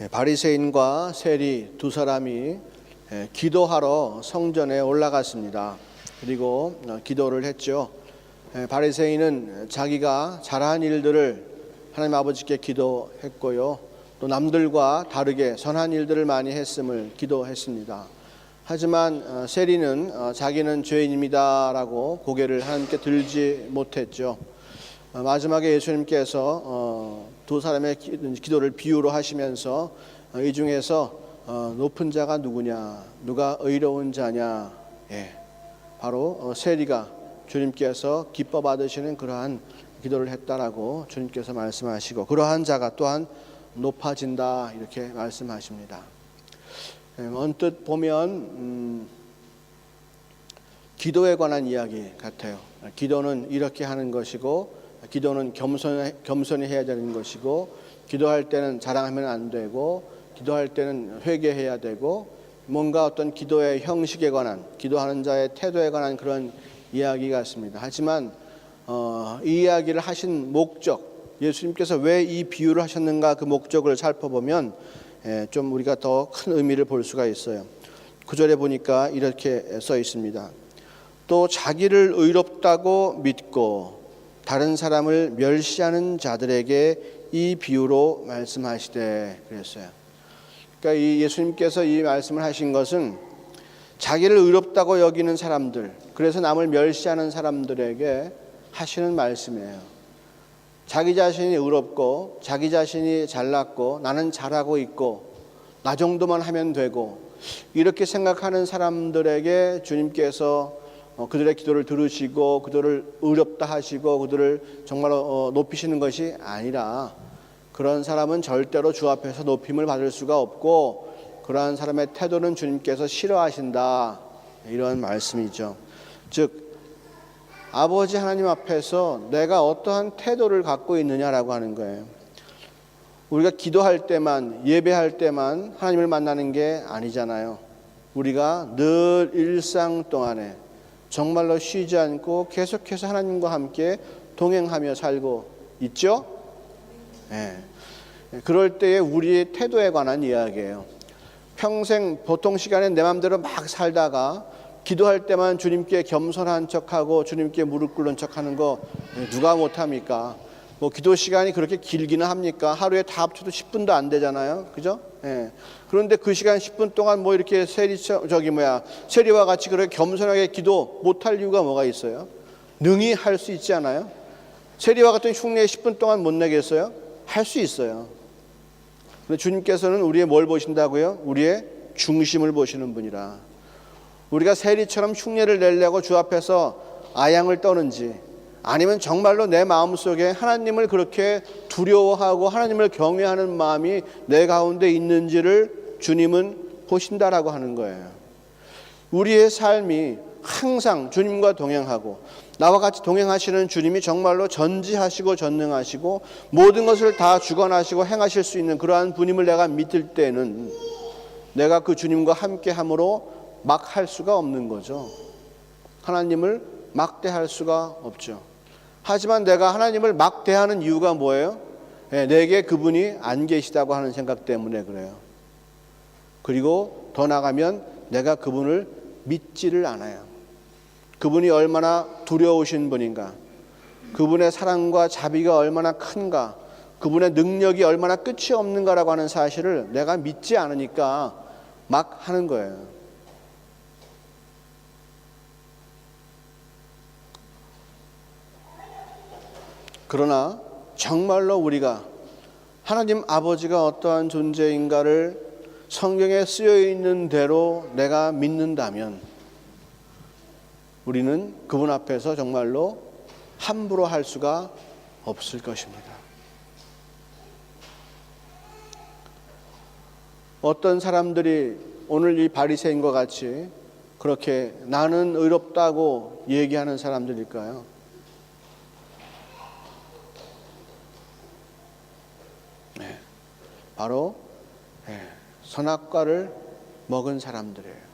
바리새인과 세리 두 사람이 기도하러 성전에 올라갔습니다. 그리고 기도를 했죠. 바리새인은 자기가 잘한 일들을 하나님 아버지께 기도했고요. 또 남들과 다르게 선한 일들을 많이 했음을 기도했습니다. 하지만 세리는 자기는 죄인입니다라고 고개를 하나님께 들지 못했죠. 마지막에 예수님께서 두 사람의 기도를 비유로 하시면서 이 중에서 높은 자가 누구냐, 누가 의로운 자냐, 바로 세리가 주님께서 기뻐 받으시는 그러한 기도를 했다라고 주님께서 말씀하시고, 그러한 자가 또한 높아진다 이렇게 말씀하십니다. 언뜻 보면 기도에 관한 이야기 같아요. 기도는 이렇게 하는 것이고, 기도는 겸손히 해야 되는 것이고, 기도할 때는 자랑하면 안 되고, 기도할 때는 회개해야 되고, 뭔가 어떤 기도의 형식에 관한, 기도하는 자의 태도에 관한 그런 이야기 같습니다. 하지만 이 이야기를 하신 목적, 예수님께서 왜 이 비유를 하셨는가, 그 목적을 살펴보면 좀 우리가 더 큰 의미를 볼 수가 있어요. 9절에 보니까 이렇게 써 있습니다. 또 자기를 의롭다고 믿고 다른 사람을 멸시하는 자들에게 이 비유로 말씀하시되 그랬어요. 그러니까 이 예수님께서 이 말씀을 하신 것은 자기를 의롭다고 여기는 사람들, 그래서 남을 멸시하는 사람들에게 하시는 말씀이에요. 자기 자신이 의롭고 자기 자신이 잘났고 나는 잘하고 있고 나 정도만 하면 되고 이렇게 생각하는 사람들에게 주님께서 그들의 기도를 들으시고 그들을 의롭다 하시고 그들을 정말로 높이시는 것이 아니라, 그런 사람은 절대로 주 앞에서 높임을 받을 수가 없고 그러한 사람의 태도는 주님께서 싫어하신다, 이런 말씀이죠. 즉 아버지 하나님 앞에서 내가 어떠한 태도를 갖고 있느냐라고 하는 거예요. 우리가 기도할 때만, 예배할 때만 하나님을 만나는 게 아니잖아요. 우리가 늘 일상 동안에 정말로 쉬지 않고 계속해서 하나님과 함께 동행하며 살고 있죠? 그럴 때에 우리의 태도에 관한 이야기예요. 평생 보통 시간에 내 마음대로 막 살다가 기도할 때만 주님께 겸손한 척하고 주님께 무릎 꿇는 척하는 거 누가 못합니까? 뭐 기도 시간이 그렇게 길기는 합니까? 하루에 다 합쳐도 10분도 안 되잖아요, 그죠? 그런데 그 시간 10분 동안 뭐 이렇게 세리와 같이 그렇게 겸손하게 기도 못할 이유가 뭐가 있어요? 능히 할 수 있지 않아요? 세리와 같은 흉내 10분 동안 못 내겠어요? 할 수 있어요. 근데 주님께서는 우리의 뭘 보신다고요? 우리의 중심을 보시는 분이라. 우리가 세리처럼 흉내를 내려고 주 앞에서 아양을 떠는지, 아니면 정말로 내 마음속에 하나님을 그렇게 두려워하고 하나님을 경외하는 마음이 내 가운데 있는지를 주님은 보신다라고 하는 거예요. 우리의 삶이 항상 주님과 동행하고 나와 같이 동행하시는 주님이 정말로 전지하시고 전능하시고 모든 것을 다 주관하시고 행하실 수 있는 그러한 분임을 내가 믿을 때는 내가 그 주님과 함께함으로 막 할 수가 없는 거죠. 하나님을 막대할 수가 없죠. 하지만 내가 하나님을 막대하는 이유가 뭐예요? 내게 그분이 안 계시다고 하는 생각 때문에 그래요. 그리고 더 나아가면 내가 그분을 믿지를 않아요. 그분이 얼마나 두려우신 분인가, 그분의 사랑과 자비가 얼마나 큰가, 그분의 능력이 얼마나 끝이 없는가라고 하는 사실을 내가 믿지 않으니까 막 하는 거예요. 그러나 정말로 우리가 하나님 아버지가 어떠한 존재인가를 성경에 쓰여 있는 대로 내가 믿는다면 우리는 그분 앞에서 정말로 함부로 할 수가 없을 것입니다. 어떤 사람들이 오늘 이 바리새인과 같이 그렇게 나는 의롭다고 얘기하는 사람들일까요? 바로 선악과를 먹은 사람들이에요.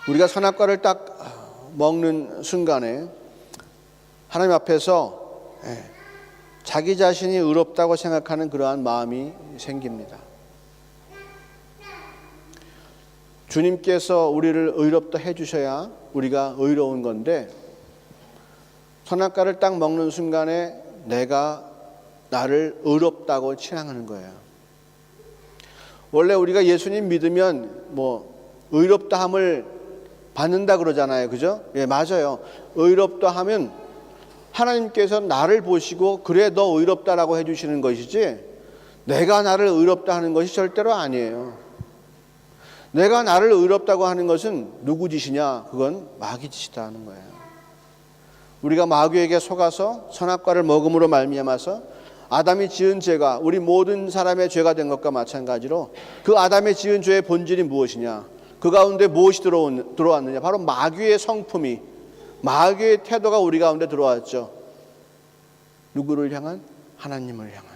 우리가 선악과를 딱 먹는 순간에 하나님 앞에서 자기 자신이 의롭다고 생각하는 그러한 마음이 생깁니다. 주님께서 우리를 의롭다 해주셔야 우리가 의로운 건데, 선악과를 딱 먹는 순간에 내가 나를 의롭다고 칭하는 거예요. 원래 우리가 예수님 믿으면 의롭다함을 받는다 그러잖아요. 그죠? 예, 맞아요. 의롭다 하면 하나님께서 나를 보시고 그래 너 의롭다라고 해주시는 것이지, 내가 나를 의롭다 하는 것이 절대로 아니에요. 내가 나를 의롭다고 하는 것은 누구 짓이냐? 그건 마귀 짓이다 하는 거예요. 우리가 마귀에게 속아서 선악과를 먹음으로 말미암아서 아담이 지은 죄가 우리 모든 사람의 죄가 된 것과 마찬가지로, 그 아담의 지은 죄의 본질이 무엇이냐? 그 가운데 무엇이 들어왔느냐? 바로 마귀의 성품이, 마귀의 태도가 우리 가운데 들어왔죠. 누구를 향한? 하나님을 향한.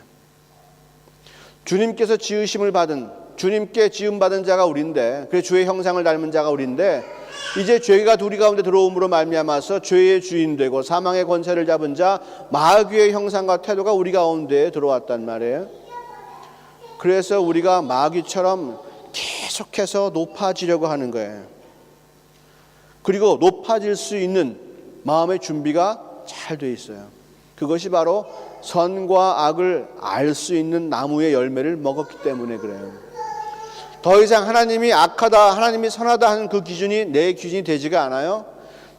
주님께서 지으심을 받은, 주님께 지음받은 자가 우리인데, 그래서 주의 형상을 닮은 자가 우리인데, 이제 죄가 우리 가운데 들어옴으로 말미암아서 죄의 주인 되고 사망의 권세를 잡은 자 마귀의 형상과 태도가 우리 가운데 들어왔단 말이에요. 그래서 우리가 마귀처럼 계속해서 높아지려고 하는 거예요. 그리고 높아질 수 있는 마음의 준비가 잘 돼 있어요. 그것이 바로 선과 악을 알 수 있는 나무의 열매를 먹었기 때문에 그래요. 더 이상 하나님이 악하다, 하나님이 선하다 하는 그 기준이 내 기준이 되지가 않아요.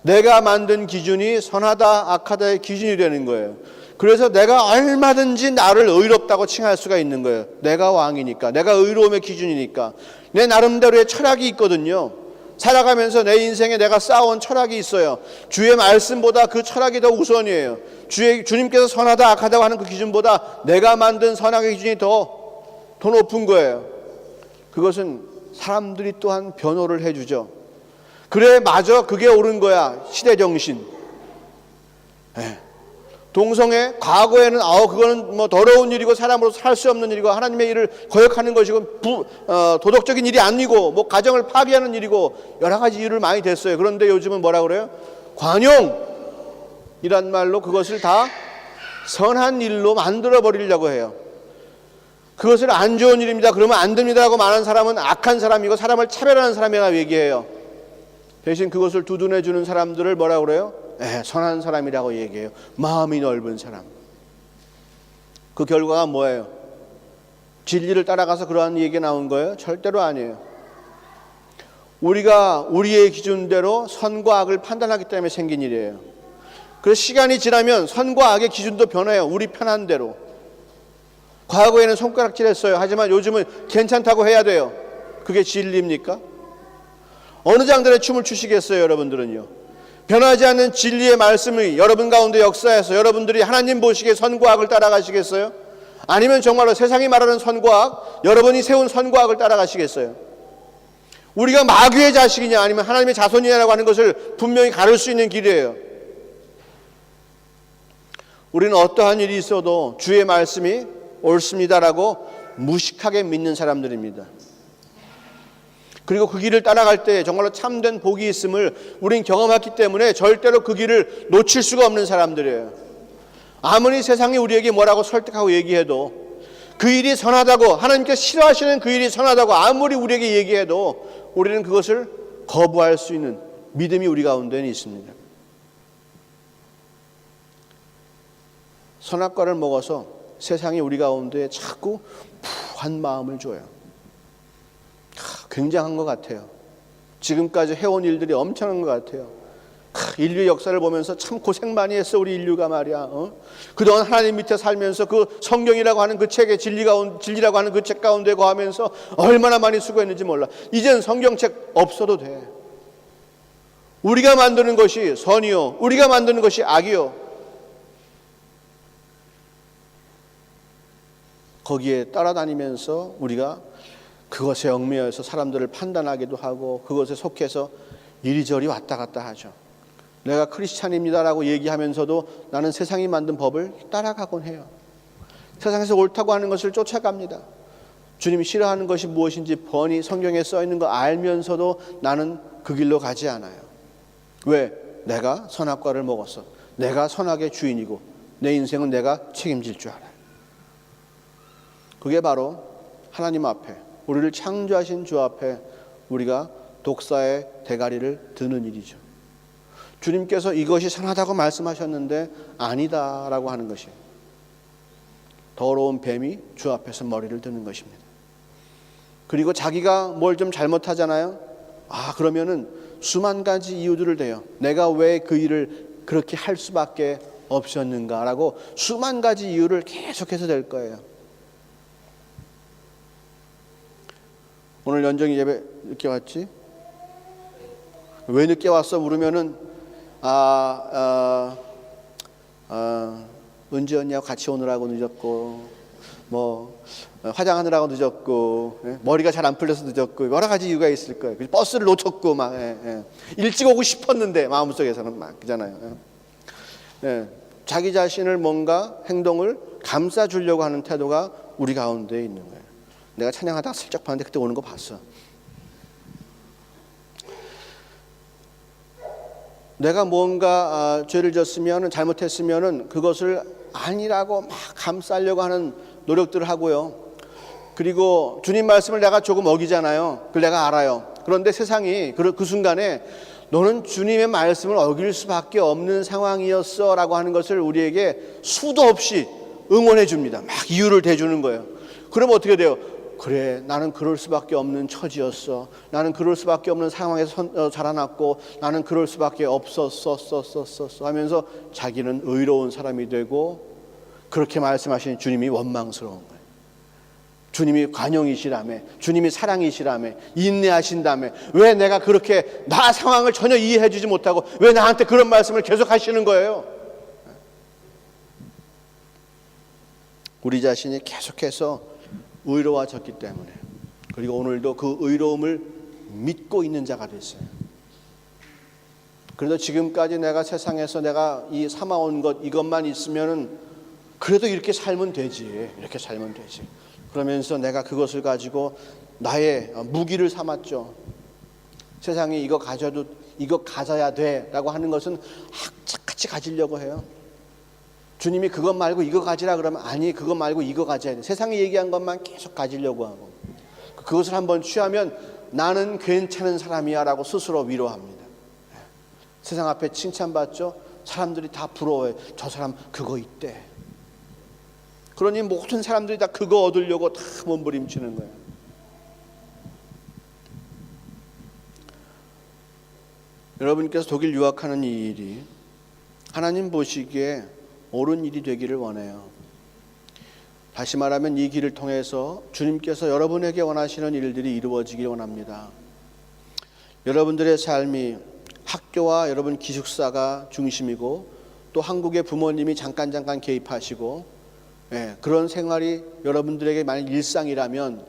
내가 만든 기준이 선하다, 악하다의 기준이 되는 거예요. 그래서 내가 얼마든지 나를 의롭다고 칭할 수가 있는 거예요. 내가 왕이니까, 내가 의로움의 기준이니까. 내 나름대로의 철학이 있거든요. 살아가면서 내 인생에 내가 쌓아온 철학이 있어요. 주의 말씀보다 그 철학이 더 우선이에요. 주님께서 선하다, 악하다고 하는 그 기준보다 내가 만든 선악의 기준이 더 높은 거예요. 그것은 사람들이 또한 변호를 해주죠. 그래, 맞아, 그게 옳은 거야. 시대정신. 동성애, 과거에는 그거는 더러운 일이고 사람으로서 할 수 없는 일이고 하나님의 일을 거역하는 것이고 도덕적인 일이 아니고 가정을 파괴하는 일이고 여러 가지 이유를 많이 댔어요. 그런데 요즘은 뭐라 그래요? 관용이란 말로 그것을 다 선한 일로 만들어 버리려고 해요. 그것을 안 좋은 일입니다, 그러면 안 됩니다라고 말하는 사람은 악한 사람이고 사람을 차별하는 사람이라고 얘기해요. 대신 그것을 두둔해 주는 사람들을 뭐라고 그래요? 선한 사람이라고 얘기해요. 마음이 넓은 사람. 그 결과가 뭐예요? 진리를 따라가서 그러한 얘기가 나온 거예요? 절대로 아니에요. 우리가 우리의 기준대로 선과 악을 판단하기 때문에 생긴 일이에요. 그래서 시간이 지나면 선과 악의 기준도 변해요. 우리 편한 대로. 과거에는 손가락질했어요. 하지만 요즘은 괜찮다고 해야 돼요. 그게 진리입니까? 어느 장단에 춤을 추시겠어요, 여러분들은요? 변하지 않는 진리의 말씀이 여러분 가운데 역사해서 여러분들이 하나님 보시기에 선과 악을 따라가시겠어요? 아니면 정말로 세상이 말하는 선과 악, 여러분이 세운 선과 악을 따라가시겠어요? 우리가 마귀의 자식이냐 아니면 하나님의 자손이냐라고 하는 것을 분명히 가를 수 있는 길이에요. 우리는 어떠한 일이 있어도 주의 말씀이 옳습니다라고 무식하게 믿는 사람들입니다. 그리고 그 길을 따라갈 때 정말로 참된 복이 있음을 우린 경험했기 때문에 절대로 그 길을 놓칠 수가 없는 사람들이에요. 아무리 세상이 우리에게 뭐라고 설득하고 얘기해도, 그 일이 선하다고, 하나님께서 싫어하시는 그 일이 선하다고 아무리 우리에게 얘기해도 우리는 그것을 거부할 수 있는 믿음이 우리 가운데는 있습니다. 선악과를 먹어서 세상이 우리 가운데 자꾸 푸한 마음을 줘요. 굉장한 것 같아요. 지금까지 해온 일들이 엄청난 것 같아요. 인류 역사를 보면서 참 고생 많이 했어, 우리 인류가 말이야. 그동안 하나님 밑에 살면서 그 성경이라고 하는 그 책의 진리라고 하는 그 책 가운데 거하면서 얼마나 많이 수고했는지 몰라. 이젠 성경책 없어도 돼. 우리가 만드는 것이 선이요, 우리가 만드는 것이 악이요. 거기에 따라다니면서 우리가 그것에 얽매여서 사람들을 판단하기도 하고 그것에 속해서 이리저리 왔다 갔다 하죠. 내가 크리스찬입니다라고 얘기하면서도 나는 세상이 만든 법을 따라가곤 해요. 세상에서 옳다고 하는 것을 쫓아갑니다. 주님이 싫어하는 것이 무엇인지 뻔히 성경에 써 있는 거 알면서도 나는 그 길로 가지 않아요. 왜? 내가 선악과를 먹었어. 내가 선악의 주인이고 내 인생은 내가 책임질 줄 알아요. 그게 바로 하나님 앞에, 우리를 창조하신 주 앞에 우리가 독사의 대가리를 드는 일이죠. 주님께서 이것이 선하다고 말씀하셨는데 아니다라고 하는 것이에요. 더러운 뱀이 주 앞에서 머리를 드는 것입니다. 그리고 자기가 뭘 좀 잘못하잖아요. 그러면은 수만 가지 이유들을 대요. 내가 왜 그 일을 그렇게 할 수밖에 없었는가라고 수만 가지 이유를 계속해서 댈 거예요. 오늘 연정이 예배 늦게 왔지? 왜 늦게 왔어? 물으면은 은지 언니하고 같이 오느라고 늦었고, 화장하느라고 늦었고, 머리가 잘 안 풀려서 늦었고, 여러 가지 이유가 있을 거예요. 버스를 놓쳤고, 일찍 오고 싶었는데 마음속에서는 막 그잖아요. 자기 자신을 뭔가 행동을 감싸주려고 하는 태도가 우리 가운데 있는 거예요. 내가 찬양하다가 슬쩍 봤는데 그때 오는 거 봤어. 내가 뭔가 죄를 졌으면, 잘못했으면 그것을 아니라고 막 감싸려고 하는 노력들을 하고요. 그리고 주님 말씀을 내가 조금 어기잖아요. 그걸 내가 알아요. 그런데 세상이 그 순간에 너는 주님의 말씀을 어길 수밖에 없는 상황이었어 라고 하는 것을 우리에게 수도 없이 응원해 줍니다. 막 이유를 대주는 거예요. 그럼 어떻게 돼요? 그래, 나는 그럴 수밖에 없는 처지였어. 나는 그럴 수밖에 없는 상황에서 자라났고, 나는 그럴 수밖에 없었어 하면서 자기는 의로운 사람이 되고, 그렇게 말씀하시는 주님이 원망스러운 거예요. 주님이 관용이시라며, 주님이 사랑이시라며, 인내하신다며, 왜 내가 그렇게 나 상황을 전혀 이해해 주지 못하고 왜 나한테 그런 말씀을 계속 하시는 거예요? 우리 자신이 계속해서 의로워졌기 때문에, 그리고 오늘도 그 의로움을 믿고 있는 자가 됐어요. 그래도 지금까지 내가 세상에서 내가 이 삼아온 것, 이것만 있으면은 그래도 이렇게 살면 되지, 이렇게 살면 되지. 그러면서 내가 그것을 가지고 나의 무기를 삼았죠. 세상이 이거 가져도 이거 가져야 돼라고 하는 것은 악착같이 가지려고 해요. 주님이 그것 말고 이거 가지라 그러면 아니, 그거 말고 이거 가져야 돼. 세상이 얘기한 것만 계속 가지려고 하고, 그것을 한번 취하면 나는 괜찮은 사람이야 라고 스스로 위로합니다. 세상 앞에 칭찬받죠. 사람들이 다 부러워해. 저 사람 그거 있대. 그러니 모든 사람들이 다 그거 얻으려고 다 몸부림치는 거예요. 여러분께서 독일 유학하는 이 일이 하나님 보시기에 옳은 일이 되기를 원해요. 다시 말하면 이 길을 통해서 주님께서 여러분에게 원하시는 일들이 이루어지길 원합니다. 여러분들의 삶이 학교와 여러분 기숙사가 중심이고, 또 한국의 부모님이 잠깐 개입하시고, 그런 생활이 여러분들에게 만약 일상이라면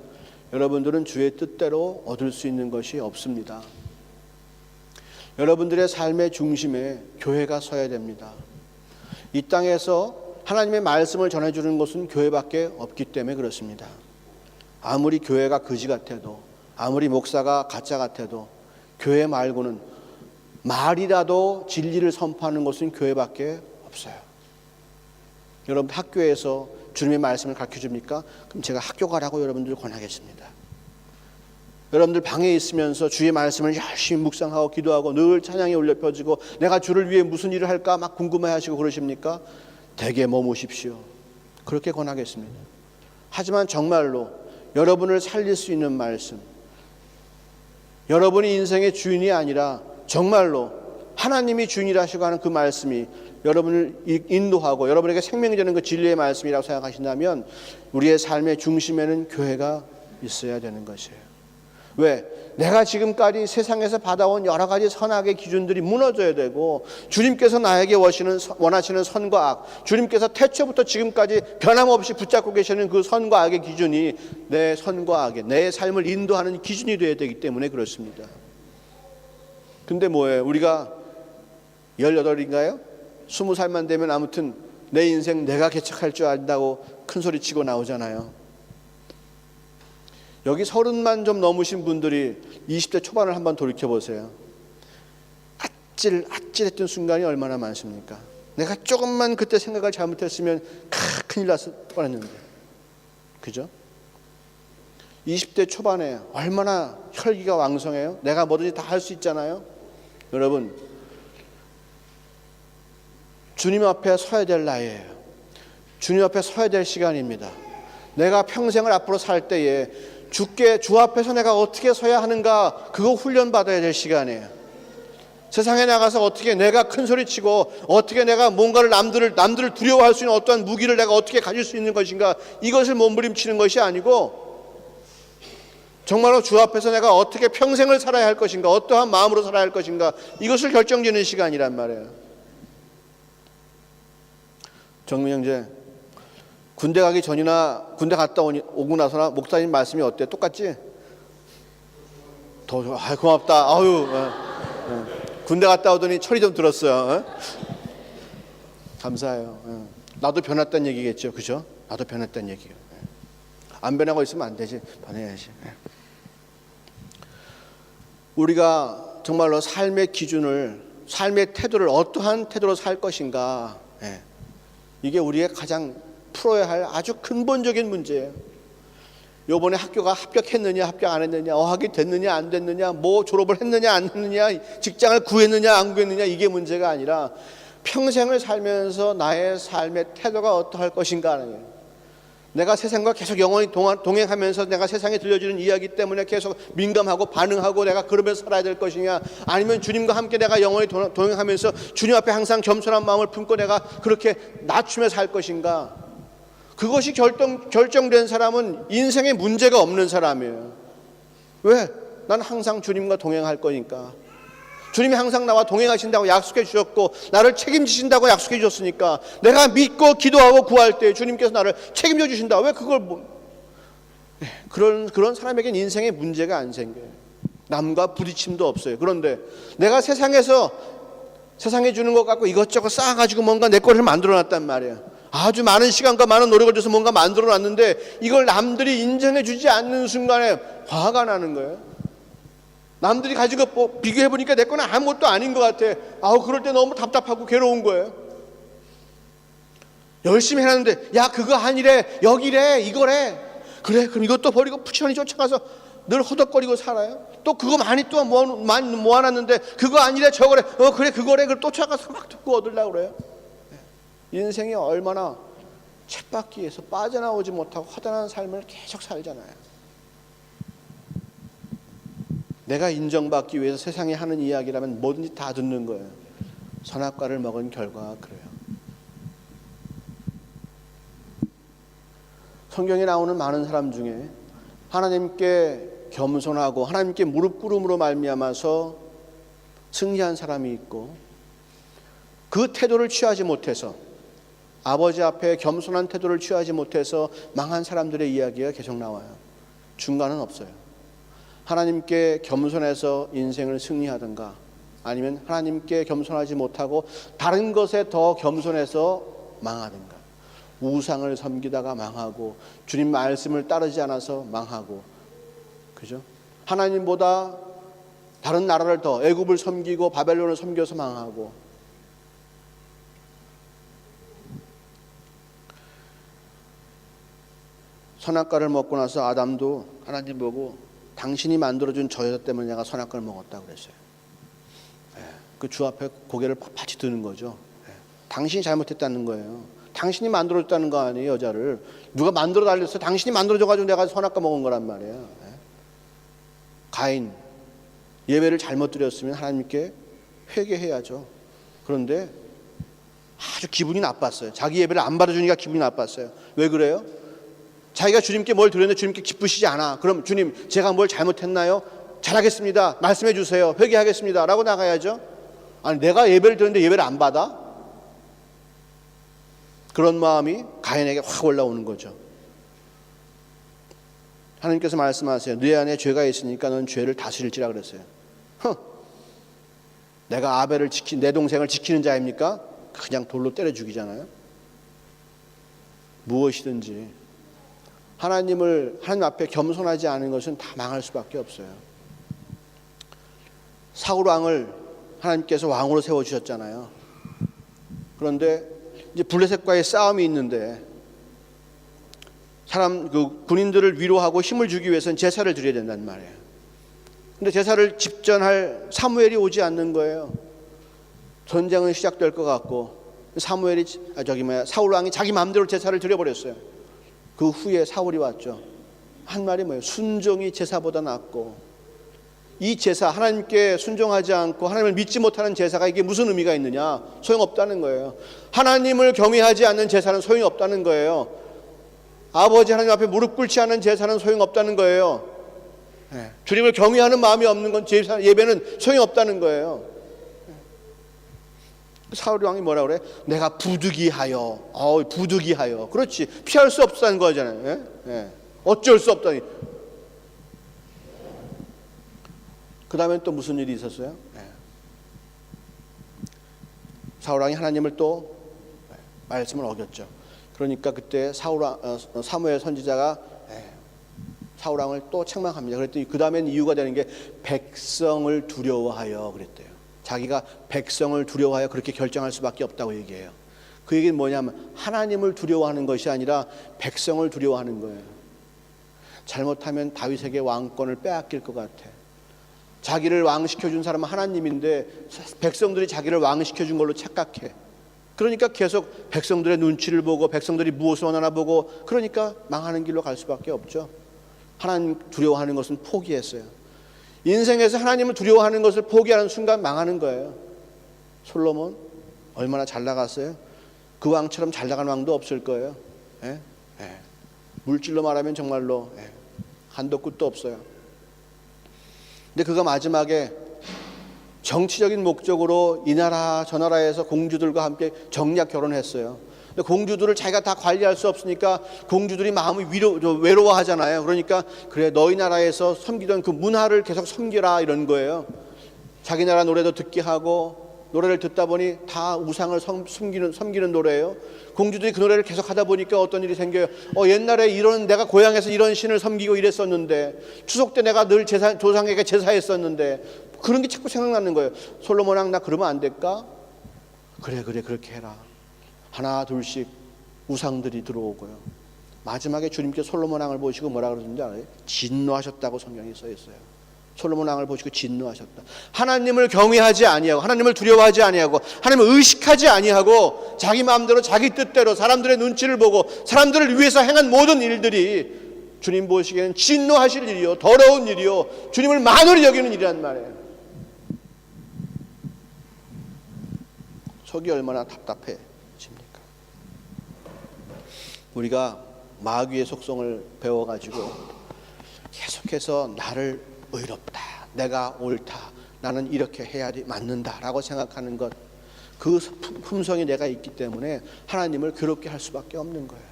여러분들은 주의 뜻대로 얻을 수 있는 것이 없습니다. 여러분들의 삶의 중심에 교회가 서야 됩니다. 이 땅에서 하나님의 말씀을 전해주는 곳은 교회밖에 없기 때문에 그렇습니다. 아무리 교회가 거지 같아도, 아무리 목사가 가짜 같아도, 교회 말고는 말이라도 진리를 선포하는 곳은 교회밖에 없어요. 여러분 학교에서 주님의 말씀을 가르쳐줍니까? 그럼 제가 학교 가라고 여러분들 권하겠습니다. 여러분들 방에 있으면서 주의 말씀을 열심히 묵상하고 기도하고 늘 찬양이 울려 펴지고 내가 주를 위해 무슨 일을 할까 막 궁금해하시고 그러십니까? 댁에 머무십시오. 그렇게 권하겠습니다. 하지만 정말로 여러분을 살릴 수 있는 말씀, 여러분이 인생의 주인이 아니라 정말로 하나님이 주인이라시고 하는 그 말씀이 여러분을 인도하고 여러분에게 생명이 되는 그 진리의 말씀이라고 생각하신다면 우리의 삶의 중심에는 교회가 있어야 되는 것이에요. 왜? 내가 지금까지 세상에서 받아온 여러 가지 선악의 기준들이 무너져야 되고, 주님께서 나에게 원하시는 선과 악, 주님께서 태초부터 지금까지 변함없이 붙잡고 계시는 그 선과 악의 기준이 내 선과 악의, 내 삶을 인도하는 기준이 되어야 되기 때문에 그렇습니다. 근데 뭐예요? 우리가 18인가요? 20살만 되면 아무튼 내 인생 내가 개척할 줄 안다고 큰 소리 치고 나오잖아요. 여기 30만 좀 넘으신 분들이 20대 초반을 한번 돌이켜보세요. 아찔했던 순간이 얼마나 많습니까? 내가 조금만 그때 생각을 잘못했으면 큰일 났을 뻔했는데. 그죠? 20대 초반에 얼마나 혈기가 왕성해요. 내가 뭐든지 다 할 수 있잖아요. 여러분, 주님 앞에 서야 될 나이예요. 주님 앞에 서야 될 시간입니다. 내가 평생을 앞으로 살 때에 주 앞에서 내가 어떻게 서야 하는가, 그거 훈련받아야 될 시간이에요. 세상에 나가서 어떻게 내가 큰 소리치고 어떻게 내가 뭔가를 남들을 두려워할 수 있는 어떠한 무기를 내가 어떻게 가질 수 있는 것인가, 이것을 몸부림치는 것이 아니고 정말로 주 앞에서 내가 어떻게 평생을 살아야 할 것인가, 어떠한 마음으로 살아야 할 것인가, 이것을 결정짓는 시간이란 말이에요. 정민 형제, 군대 가기 전이나 군대 갔다 오고 나서나 목사님 말씀이 어때? 똑같지? 더 좋아. 고맙다. 아유, 군대 갔다 오더니 철이 좀 들었어요. 감사해요. 나도 변했다는 얘기겠죠, 그죠? 나도 변했다는 얘기예요. 안 변하고 있으면 안 되지. 변해야지. 우리가 정말로 삶의 기준을, 삶의 태도를 어떠한 태도로 살 것인가, 이게 우리의 가장 풀어야 할 아주 근본적인 문제예요. 요번에 학교가 합격했느냐 합격 안 했느냐, 어학이 됐느냐 안 됐느냐, 뭐 졸업을 했느냐 안 했느냐, 직장을 구했느냐 안 구했느냐, 이게 문제가 아니라 평생을 살면서 나의 삶의 태도가 어떠할 것인가 하는 거예요. 내가 세상과 계속 영원히 동행하면서 내가 세상에 들려주는 이야기 때문에 계속 민감하고 반응하고 내가 그러면서 살아야 될 것이냐, 아니면 주님과 함께 내가 영원히 동행하면서 주님 앞에 항상 겸손한 마음을 품고 내가 그렇게 낮추며 살 것인가. 그것이 결정된 사람은 인생에 문제가 없는 사람이에요. 왜? 난 항상 주님과 동행할 거니까. 주님이 항상 나와 동행하신다고 약속해 주셨고 나를 책임지신다고 약속해 주셨으니까 내가 믿고 기도하고 구할 때 주님께서 나를 책임져 주신다. 왜 그걸 그런 사람에게는 인생에 문제가 안 생겨요. 남과 부딪힘도 없어요. 그런데 내가 세상에 주는 것 갖고 이것저것 쌓아가지고 뭔가 내 거를 만들어놨단 말이에요. 아주 많은 시간과 많은 노력을 들여서 뭔가 만들어놨는데 이걸 남들이 인정해 주지 않는 순간에 화가 나는 거예요. 남들이 가진 거 비교해보니까 내 거는 아무것도 아닌 것 같아. 그럴 때 너무 답답하고 괴로운 거예요. 열심히 해놨는데 야 그거 아니래, 여기래, 이거래. 그래, 그럼 이것도 버리고 부지런히 쫓아가서 늘 허덕거리고 살아요. 또 그거 많이 또 모아놨는데 그거 아니래, 저거래. 그래, 그거래. 그걸 또 쫓아가서 막 듣고 얻으려고 그래요. 인생이 얼마나 쳇바퀴에서 빠져나오지 못하고 허전한 삶을 계속 살잖아요. 내가 인정받기 위해서 세상에 하는 이야기라면 뭐든지 다 듣는 거예요. 선악과를 먹은 결과가 그래요. 성경에 나오는 많은 사람 중에 하나님께 겸손하고 하나님께 무릎 꿇음으로 말미암아서 승리한 사람이 있고, 그 태도를 취하지 못해서, 아버지 앞에 겸손한 태도를 취하지 못해서 망한 사람들의 이야기가 계속 나와요. 중간은 없어요. 하나님께 겸손해서 인생을 승리하든가, 아니면 하나님께 겸손하지 못하고 다른 것에 더 겸손해서 망하든가, 우상을 섬기다가 망하고 주님 말씀을 따르지 않아서 망하고, 그죠? 하나님보다 다른 나라를 더, 애굽을 섬기고 바벨론을 섬겨서 망하고. 선악과를 먹고 나서 아담도 하나님 보고 당신이 만들어준 저 여자 때문에 내가 선악과를 먹었다고 그랬어요. 그 주 앞에 고개를 빳빳이 드는 거죠. 당신이 잘못했다는 거예요. 당신이 만들어줬다는 거 아니에요. 여자를 누가 만들어 달렸어요? 당신이 만들어줘가지고 내가 선악과 먹은 거란 말이에요. 가인, 예배를 잘못 드렸으면 하나님께 회개해야죠. 그런데 아주 기분이 나빴어요. 자기 예배를 안 받아주니까 기분이 나빴어요. 왜 그래요? 자기가 주님께 뭘 드렸는데 주님께 기쁘시지 않아. 그럼 주님, 제가 뭘 잘못했나요? 잘하겠습니다. 말씀해 주세요. 회개하겠습니다. 라고 나가야죠. 아니, 내가 예배를 드렸는데 예배를 안 받아? 그런 마음이 가인에게 확 올라오는 거죠. 하나님께서 말씀하세요. 네 안에 죄가 있으니까 넌 죄를 다스릴지라 그랬어요. 내가 아벨을 내 동생을 지키는 자입니까? 그냥 돌로 때려 죽이잖아요. 무엇이든지 하나님 앞에 겸손하지 않은 것은 다 망할 수밖에 없어요. 사울 왕을 하나님께서 왕으로 세워주셨잖아요. 그런데 이제 블레셋과의 싸움이 있는데 군인들을 위로하고 힘을 주기 위해서는 제사를 드려야 된단 말이에요. 근데 제사를 집전할 사무엘이 오지 않는 거예요. 전쟁은 시작될 것 같고 사울 왕이 자기 마음대로 제사를 드려버렸어요. 그 후에 사울이 왔죠. 한 말이 뭐예요? 순종이 제사보다 낫고, 이 제사, 하나님께 순종하지 않고 하나님을 믿지 못하는 제사가 이게 무슨 의미가 있느냐? 소용없다는 거예요. 하나님을 경외하지 않는 제사는 소용이 없다는 거예요. 아버지 하나님 앞에 무릎 꿇지 않는 제사는 소용없다는 거예요. 주님을 경외하는 마음이 없는 건 예배는 소용이 없다는 거예요. 사울 왕이 뭐라 그래? 내가 부득이하여. 부득이하여. 그렇지. 피할 수 없다는 거잖아요. 어쩔 수 없다니. 그 다음에 또 무슨 일이 있었어요? 사울 왕이 하나님을 또 말씀을 어겼죠. 그러니까 그때 사무엘 선지자가 사울 왕을 또 책망합니다. 그랬더니 그 다음엔 이유가 되는 게 백성을 두려워하여 그랬대요. 자기가 백성을 두려워하여 그렇게 결정할 수밖에 없다고 얘기해요. 그 얘기는 뭐냐면 하나님을 두려워하는 것이 아니라 백성을 두려워하는 거예요. 잘못하면 다윗에게 왕권을 빼앗길 것 같아. 자기를 왕시켜준 사람은 하나님인데 백성들이 자기를 왕시켜준 걸로 착각해. 그러니까 계속 백성들의 눈치를 보고 백성들이 무엇을 원하나 보고, 그러니까 망하는 길로 갈 수밖에 없죠. 하나님 두려워하는 것은 포기했어요. 인생에서 하나님을 두려워하는 것을 포기하는 순간 망하는 거예요. 솔로몬 얼마나 잘 나갔어요? 그 왕처럼 잘 나간 왕도 없을 거예요. 물질로 말하면 정말로 한도 끝도 없어요. 근데 그가 마지막에 정치적인 목적으로 이 나라 저 나라에서 공주들과 함께 정략 결혼했어요. 근데 공주들을 자기가 다 관리할 수 없으니까 공주들이 마음이 외로워하잖아요. 그러니까 그래, 너희 나라에서 섬기던 그 문화를 계속 섬기라 이런 거예요. 자기 나라 노래도 듣게 하고, 노래를 듣다 보니 다 우상을 섬기는 노래예요. 공주들이 그 노래를 계속 하다 보니까 어떤 일이 생겨요. 옛날에 내가 고향에서 이런 신을 섬기고 이랬었는데, 추석 때 내가 늘 조상에게 제사했었는데, 그런 게 자꾸 생각나는 거예요. 솔로몬 왕, 나 그러면 안 될까? 그래 그렇게 해라. 하나 둘씩 우상들이 들어오고요. 마지막에 주님께서 솔로몬 왕을 보시고 뭐라 그러는지 알아요? 진노하셨다고 성경에 써 있어요. 솔로몬 왕을 보시고 진노하셨다. 하나님을 경외하지 아니하고, 하나님을 두려워하지 아니하고, 하나님을 의식하지 아니하고, 자기 마음대로 자기 뜻대로 사람들의 눈치를 보고 사람들을 위해서 행한 모든 일들이 주님 보시기에는 진노하실 일이요, 더러운 일이요, 주님을 만홀히 여기는 일이란 말이에요. 속이 얼마나 답답해집니까? 우리가 마귀의 속성을 배워가지고 계속해서 나를 의롭다, 내가 옳다, 나는 이렇게 해야지 맞는다라고 생각하는 것, 그 품성이 내가 있기 때문에 하나님을 괴롭게 할 수밖에 없는 거예요.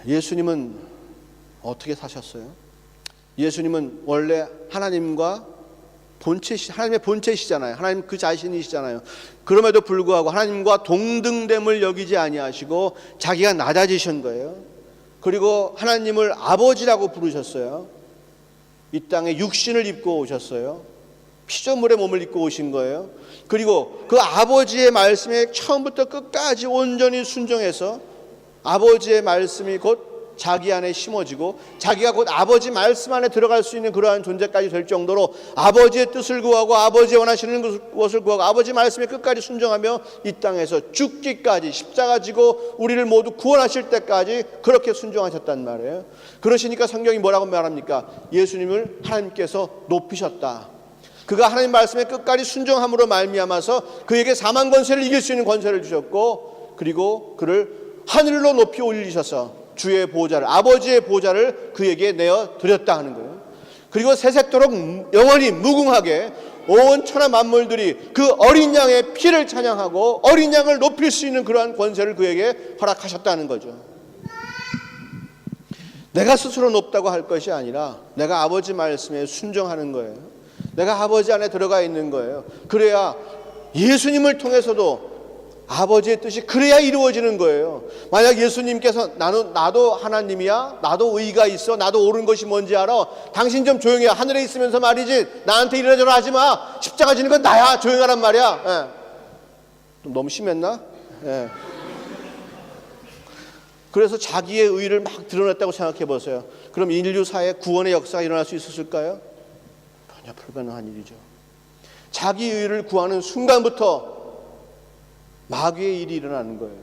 예수님은 어떻게 사셨어요? 예수님은 원래 하나님의 본체시잖아요. 하나님 그 자신이시잖아요. 그럼에도 불구하고 하나님과 동등됨을 여기지 아니하시고 자기가 낮아지신 거예요. 그리고 하나님을 아버지라고 부르셨어요. 이 땅에 육신을 입고 오셨어요. 피조물의 몸을 입고 오신 거예요. 그리고 그 아버지의 말씀에 처음부터 끝까지 온전히 순종해서 아버지의 말씀이 곧 자기 안에 심어지고 자기가 곧 아버지 말씀 안에 들어갈 수 있는 그러한 존재까지 될 정도로 아버지의 뜻을 구하고 아버지 원하시는 것을 구하고 아버지 말씀에 끝까지 순종하며 이 땅에서 죽기까지 십자가 지고 우리를 모두 구원하실 때까지 그렇게 순종하셨단 말이에요. 그러시니까 성경이 뭐라고 말합니까? 예수님을 하나님께서 높이셨다. 그가 하나님 말씀에 끝까지 순종함으로 말미암아서 그에게 사망 권세를 이길 수 있는 권세를 주셨고, 그리고 그를 하늘로 높이 올리셔서 주의 보좌를, 아버지의 보좌를 그에게 내어 드렸다 하는 거예요. 그리고 세세토록 영원히 무궁하게 온 천하 만물들이 그 어린 양의 피를 찬양하고 어린 양을 높일 수 있는 그러한 권세를 그에게 허락하셨다는 거죠. 내가 스스로 높다고 할 것이 아니라 내가 아버지 말씀에 순종하는 거예요. 내가 아버지 안에 들어가 있는 거예요. 그래야 예수님을 통해서도 아버지의 뜻이 그래야 이루어지는 거예요. 만약 예수님께서 나도 하나님이야, 나도 의가 있어, 나도 옳은 것이 뭔지 알아, 당신 좀 조용히 해, 하늘에 있으면서 말이지 나한테 이러저러 하지 마, 십자가 지는 건 나야, 조용하란 말이야. 너무 심했나? 예. 그래서 자기의 의를 막 드러냈다고 생각해 보세요. 그럼 인류사의 구원의 역사가 일어날 수 있었을까요? 전혀 불가능한 일이죠. 자기 의를 구하는 순간부터 마귀의 일이 일어나는 거예요.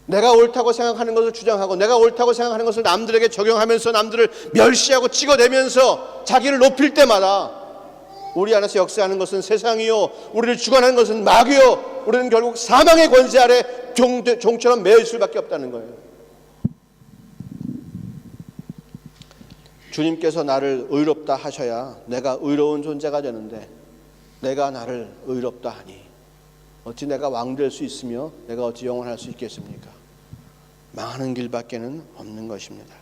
내가 옳다고 생각하는 것을 주장하고 내가 옳다고 생각하는 것을 남들에게 적용하면서 남들을 멸시하고 찍어대면서 자기를 높일 때마다 우리 안에서 역사하는 것은 세상이요, 우리를 주관하는 것은 마귀요, 우리는 결국 사망의 권세 아래 종처럼 매여 있을 수밖에 없다는 거예요. 주님께서 나를 의롭다 하셔야 내가 의로운 존재가 되는데 내가 나를 의롭다 하니 어찌 내가 왕 될 수 있으며 내가 어찌 영원할 수 있겠습니까? 망하는 길밖에는 없는 것입니다.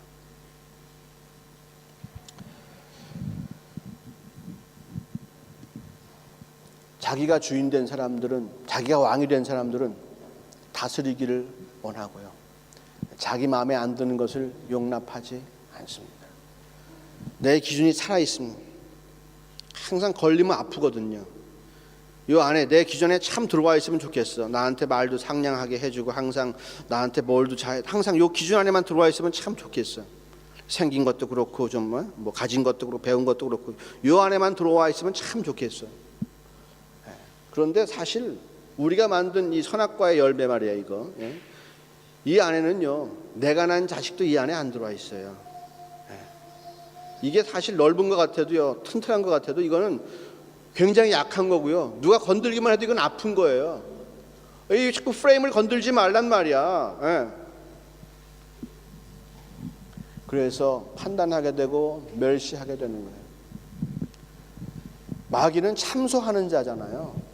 자기가 주인 된 사람들은, 자기가 왕이 된 사람들은 다스리기를 원하고요, 자기 마음에 안 드는 것을 용납하지 않습니다. 내 기준이 살아있습니다. 항상 걸리면 아프거든요. 이 안에 내 기준에 참 들어와 있으면 좋겠어. 나한테 말도 상냥하게 해주고 항상 나한테 뭘도 잘, 항상 이 기준 안에만 들어와 있으면 참 좋겠어. 생긴 것도 그렇고 좀 뭐 가진 것도 그렇고 배운 것도 그렇고 이 안에만 들어와 있으면 참 좋겠어. 그런데 사실 우리가 만든 이 선악과의 열매 말이야 이거. 이 안에는요, 내가 낳은 자식도 이 안에 안 들어와 있어요. 이게 사실 넓은 것 같아도요, 튼튼한 것 같아도 이거는 굉장히 약한 거고요, 누가 건들기만 해도 이건 아픈 거예요. 이 자꾸 프레임을 건들지 말란 말이야. 그래서 판단하게 되고 멸시하게 되는 거예요. 마귀는 참소하는 자잖아요.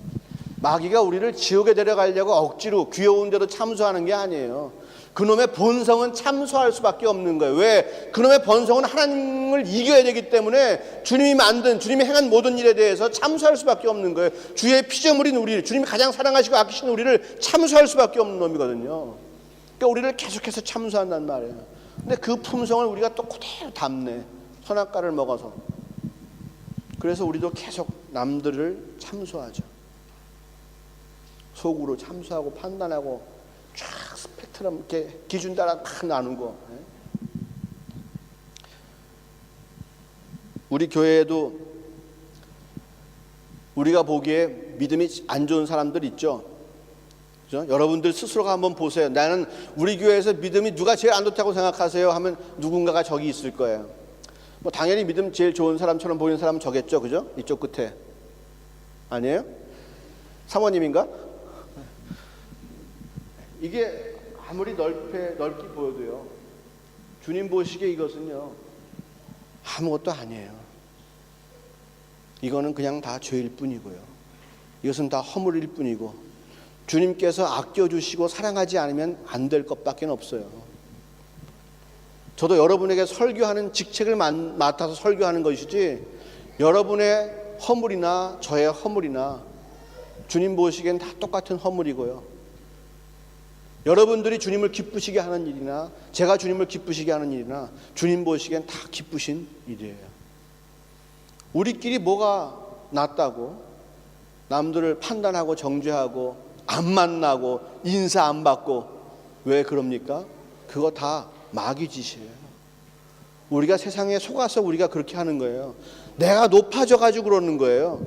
마귀가 우리를 지옥에 데려가려고 억지로 귀여운 대로 참소하는 게 아니에요. 그놈의 본성은 참소할 수밖에 없는 거예요. 왜? 그놈의 본성은 하나님을 이겨야 되기 때문에 주님이 만든, 주님이 행한 모든 일에 대해서 참소할 수밖에 없는 거예요. 주의 피조물인 우리를, 주님이 가장 사랑하시고 아끼시는 우리를 참소할 수밖에 없는 놈이거든요. 그러니까 우리를 계속해서 참소한단 말이에요. 근데 그 품성을 우리가 또 그대로 담네, 선악과를 먹어서. 그래서 우리도 계속 남들을 참소하죠. 속으로 참소하고 판단하고 쫙 스펙트럼 이렇게 기준 따라 막 나누고. 우리 교회에도 우리가 보기에 믿음이 안 좋은 사람들 있죠. 그죠? 여러분들 스스로가 한번 보세요. 나는 우리 교회에서 믿음이 누가 제일 안 좋다고 생각하세요? 하면 누군가가 저기 있을 거예요. 뭐 당연히 믿음 제일 좋은 사람처럼 보이는 사람은 저겠죠, 그죠? 이쪽 끝에. 아니에요? 사모님인가? 이게 아무리 넓게 보여도요, 주님 보시기에 이것은요 아무것도 아니에요. 이거는 그냥 다 죄일 뿐이고요, 이것은 다 허물일 뿐이고, 주님께서 아껴주시고 사랑하지 않으면 안 될 것밖에 없어요. 저도 여러분에게 설교하는 직책을 맡아서 설교하는 것이지, 여러분의 허물이나 저의 허물이나 주님 보시기엔 다 똑같은 허물이고요, 여러분들이 주님을 기쁘시게 하는 일이나 제가 주님을 기쁘시게 하는 일이나 주님 보시기엔 다 기쁘신 일이에요. 우리끼리 뭐가 낫다고 남들을 판단하고 정죄하고 안 만나고 인사 안 받고 왜 그럽니까? 그거 다 마귀 짓이에요. 우리가 세상에 속아서 우리가 그렇게 하는 거예요. 내가 높아져 가지고 그러는 거예요.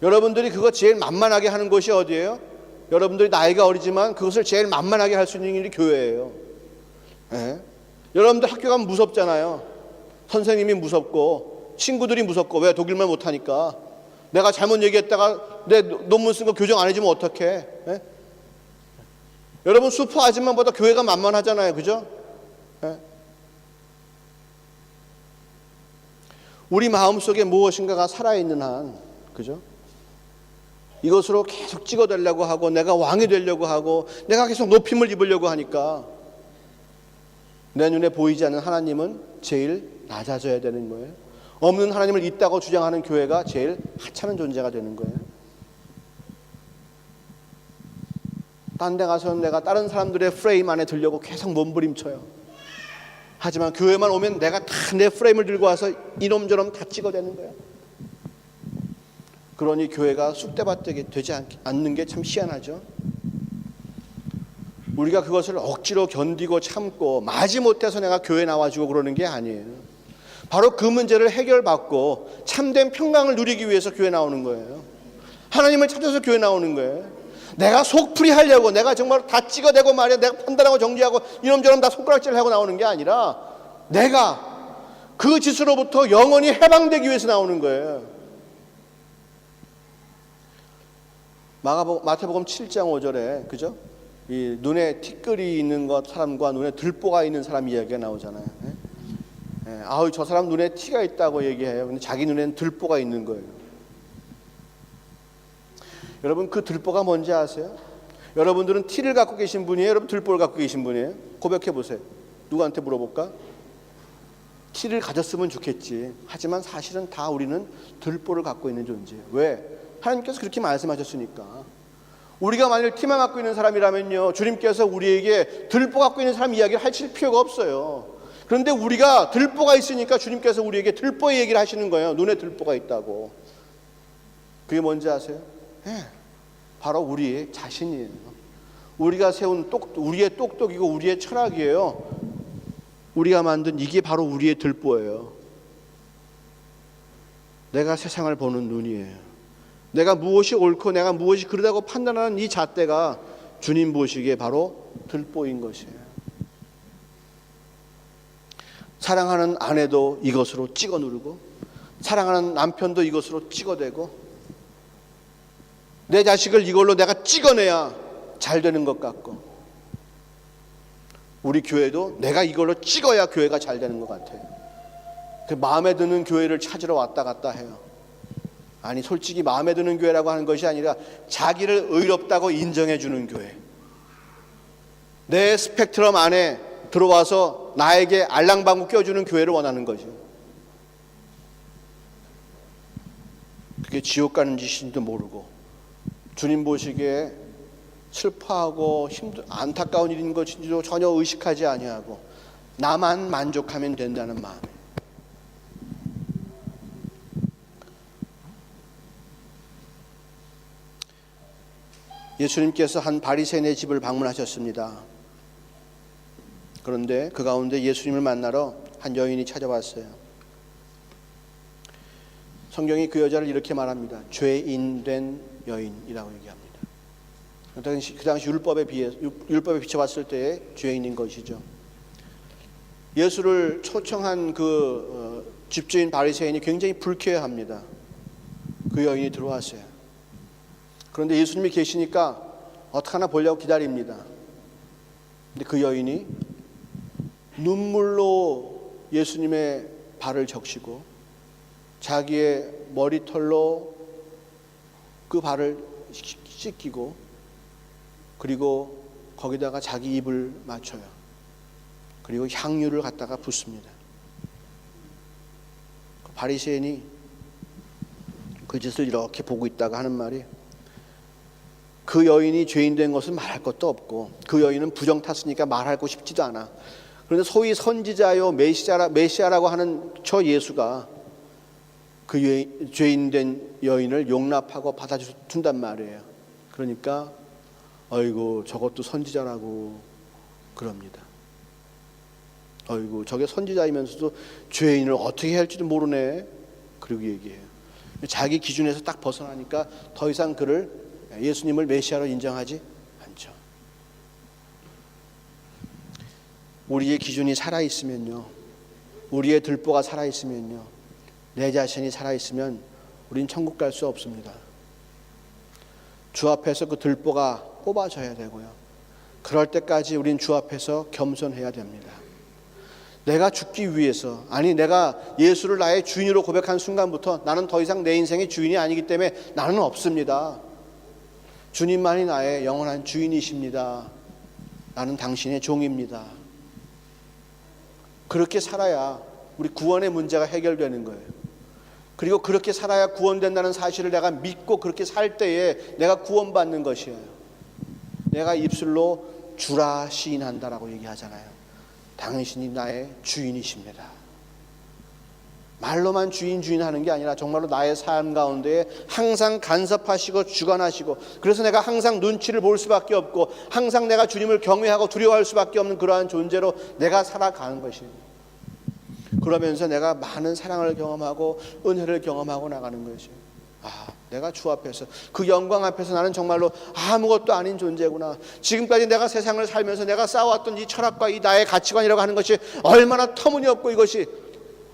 여러분들이 그거 제일 만만하게 하는 곳이 어디예요? 여러분들이 나이가 어리지만 그것을 제일 만만하게 할 수 있는 일이 교회예요. 여러분들 학교 가면 무섭잖아요. 선생님이 무섭고 친구들이 무섭고. 왜? 독일말 못하니까. 내가 잘못 얘기했다가 내 논문 쓴 거 교정 안 해주면 어떡해? 여러분 슈퍼 아줌마보다 교회가 만만하잖아요, 그죠? 우리 마음속에 무엇인가가 살아있는 한, 그죠? 이것으로 계속 찍어대려고 하고 내가 왕이 되려고 하고 내가 계속 높임을 입으려고 하니까 내 눈에 보이지 않는 하나님은 제일 낮아져야 되는 거예요. 없는 하나님을 있다고 주장하는 교회가 제일 하찮은 존재가 되는 거예요. 딴 데 가서는 내가 다른 사람들의 프레임 안에 들려고 계속 몸부림쳐요. 하지만 교회만 오면 내가 다 내 프레임을 들고 와서 이놈저놈 다 찍어대는 거예요. 그러니 교회가 쑥대밭되게 되지 않는 게 참 희한하죠. 우리가 그것을 억지로 견디고 참고 마지못해서 내가 교회 나와주고 그러는 게 아니에요. 바로 그 문제를 해결받고 참된 평강을 누리기 위해서 교회 나오는 거예요. 하나님을 찾아서 교회 나오는 거예요. 내가 속풀이 하려고, 내가 정말 다 찍어대고 말이야, 내가 판단하고 정지하고 이놈저놈 다 손가락질 하고 나오는 게 아니라 내가 그 짓으로부터 영원히 해방되기 위해서 나오는 거예요. 마태복음 7장 5절에 그죠? 이 눈에 티끌이 있는 것 사람과 눈에 들보가 있는 사람 이야기가 나오잖아요. 아우, 저 사람 눈에 티가 있다고 얘기해요. 근데 자기 눈에는 들보가 있는 거예요. 여러분, 그 들보가 뭔지 아세요? 여러분들은 티를 갖고 계신 분이에요? 여러분, 들보를 갖고 계신 분이에요? 고백해 보세요. 누구한테 물어볼까? 티를 가졌으면 좋겠지. 하지만 사실은 다 우리는 들보를 갖고 있는 존재예요. 왜? 하나님께서 그렇게 말씀하셨으니까. 우리가 만일 티만 갖고 있는 사람이라면요, 주님께서 우리에게 들보 갖고 있는 사람 이야기를 하실 필요가 없어요. 그런데 우리가 들보가 있으니까 주님께서 우리에게 들보의 얘기를 하시는 거예요. 눈에 들보가 있다고. 그게 뭔지 아세요? 바로 우리의 자신이에요. 우리가 세운 우리의 똑똑이고 우리의 철학이에요. 우리가 만든 이게 바로 우리의 들보예요. 내가 세상을 보는 눈이에요. 내가 무엇이 옳고 내가 무엇이 그르다고 판단하는 이 잣대가 주님 보시기에 바로 들보인 것이에요. 사랑하는 아내도 이것으로 찍어 누르고, 사랑하는 남편도 이것으로 찍어대고, 내 자식을 이걸로 내가 찍어내야 잘 되는 것 같고, 우리 교회도 내가 이걸로 찍어야 교회가 잘 되는 것 같아요. 그 마음에 드는 교회를 찾으러 왔다 갔다 해요. 아니, 솔직히 마음에 드는 교회라고 하는 것이 아니라 자기를 의롭다고 인정해 주는 교회, 내 스펙트럼 안에 들어와서 나에게 알랑방구 껴주는 교회를 원하는 거죠. 그게 지옥 가는 짓인지도 모르고 주님 보시기에 슬퍼하고 안타까운 일인 것인지도 전혀 의식하지 아니하고 나만 만족하면 된다는 마음. 예수님께서 한 바리새인의 집을 방문하셨습니다. 그런데 그 가운데 예수님을 만나러 한 여인이 찾아왔어요. 성경이 그 여자를 이렇게 말합니다. 죄인된 여인이라고 얘기합니다. 그 당시 율법에 비춰봤을 때의 죄인인 것이죠. 예수를 초청한 그 집주인 바리새인이 굉장히 불쾌해합니다. 그 여인이 들어왔어요. 그런데 예수님이 계시니까 어떡하나 보려고 기다립니다. 근데 그 여인이 눈물로 예수님의 발을 적시고 자기의 머리털로 그 발을 씻기고 그리고 거기다가 자기 입을 맞춰요. 그리고 향유를 갖다가 붓습니다. 바리새인이 그 짓을 이렇게 보고 있다가 하는 말이, 그 여인이 죄인 된 것은 말할 것도 없고 그 여인은 부정 탔으니까 말하고 싶지도 않아. 그런데 소위 선지자요 메시아라고 하는 저 예수가 그 죄인 된 여인을 용납하고 받아준단 말이에요. 그러니까 아이고, 저것도 선지자라고 그럽니다. 아이고, 저게 선지자이면서도 죄인을 어떻게 해야 할지도 모르네. 그리고 얘기해요. 자기 기준에서 딱 벗어나니까 더 이상 예수님을 메시아로 인정하지 않죠. 우리의 기준이 살아있으면요, 우리의 들보가 살아있으면요, 내 자신이 살아있으면 우린 천국 갈 수 없습니다. 주 앞에서 그 들보가 뽑아져야 되고요, 그럴 때까지 우린 주 앞에서 겸손해야 됩니다. 내가 죽기 위해서, 아니 내가 예수를 나의 주인으로 고백한 순간부터 나는 더 이상 내 인생의 주인이 아니기 때문에 나는 없습니다. 주님만이 나의 영원한 주인이십니다. 나는 당신의 종입니다. 그렇게 살아야 우리 구원의 문제가 해결되는 거예요. 그리고 그렇게 살아야 구원된다는 사실을 내가 믿고 그렇게 살 때에 내가 구원받는 것이에요. 내가 입술로 주라 시인한다라고 얘기하잖아요. 당신이 나의 주인이십니다. 말로만 주인 하는 게 아니라 정말로 나의 삶 가운데 항상 간섭하시고 주관하시고, 그래서 내가 항상 눈치를 볼 수밖에 없고 항상 내가 주님을 경외하고 두려워할 수밖에 없는 그러한 존재로 내가 살아가는 것입니다. 그러면서 내가 많은 사랑을 경험하고 은혜를 경험하고 나가는 것이에요. 내가 주 앞에서, 그 영광 앞에서 나는 정말로 아무것도 아닌 존재구나. 지금까지 내가 세상을 살면서 내가 쌓아왔던 이 철학과 이 나의 가치관이라고 하는 것이 얼마나 터무니없고, 이것이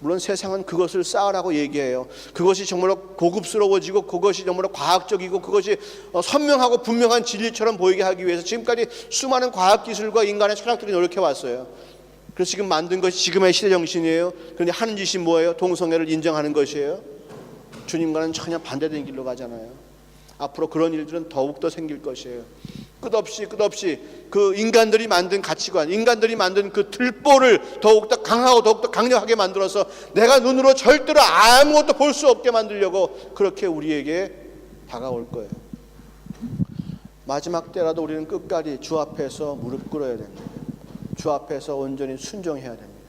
물론 세상은 그것을 쌓으라고 얘기해요. 그것이 정말로 고급스러워지고 그것이 정말로 과학적이고 그것이 선명하고 분명한 진리처럼 보이게 하기 위해서 지금까지 수많은 과학기술과 인간의 철학들이 노력해왔어요. 그래서 지금 만든 것이 지금의 시대 정신이에요. 그런데 하는 짓이 뭐예요? 동성애를 인정하는 것이에요. 주님과는 전혀 반대된 길로 가잖아요. 앞으로 그런 일들은 더욱더 생길 것이에요. 끝없이 그 인간들이 만든 가치관, 인간들이 만든 그 들보를 더욱더 강하고 더욱더 강력하게 만들어서 내가 눈으로 절대로 아무것도 볼 수 없게 만들려고 그렇게 우리에게 다가올 거예요. 마지막 때라도 우리는 끝까지 주 앞에서 무릎 꿇어야 됩니다. 주 앞에서 온전히 순종해야 됩니다.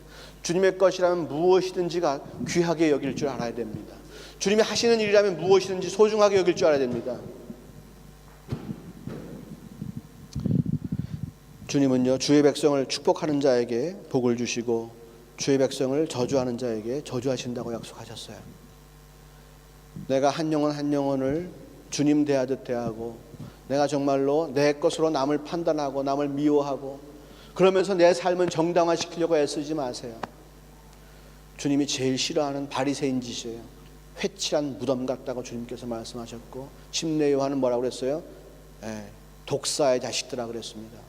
주님의 것이라면 무엇이든지가 귀하게 여길 줄 알아야 됩니다. 주님이 하시는 일이라면 무엇이든지 소중하게 여길 줄 알아야 됩니다. 주님은요, 주의 백성을 축복하는 자에게 복을 주시고 주의 백성을 저주하는 자에게 저주하신다고 약속하셨어요. 내가 한 영혼 한 영혼을 주님 대하듯 대하고, 내가 정말로 내 것으로 남을 판단하고 남을 미워하고 그러면서 내 삶은 정당화시키려고 애쓰지 마세요. 주님이 제일 싫어하는 바리새인 짓이에요. 회칠한 무덤 같다고 주님께서 말씀하셨고, 침례 요한은 뭐라고 그랬어요? 독사의 자식들아 그랬습니다.